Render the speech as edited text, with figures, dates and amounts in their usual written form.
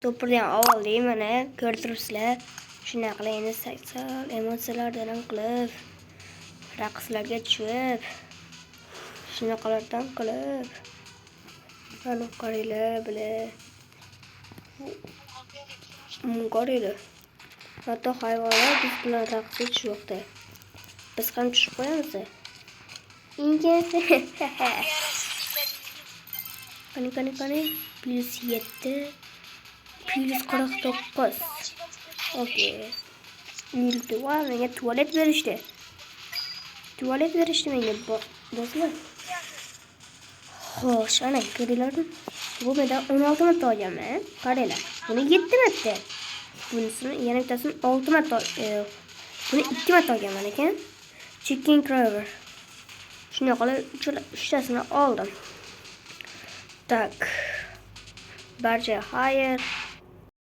To'pirdan avval mana ko'rib turibsizlar. Shunday qilib endi sal emotsiyalardan qilib, raqslarga tushib, shunaqalardan qilib, mana qaranglar bular. Qaranglar. Hatto hayvonlar biz bilan raqsga tushmoqda. Biz ham tushib qo'yamiz. Ingasi. Qani. +7. +49. Okey. Virtual menga tualet berishdi. Menga do'stlar. Xo'sh, ana ko'ringlarmi? Bu mendan 16 marta olganman. Qaranglar. Buni 7 marta. Bunisini yana bittasini 6 marta. Buni 2 marta olganman ekan. Chicken Craver. Shunday qilib 3tasini oldim. Tak. Barcha hayır.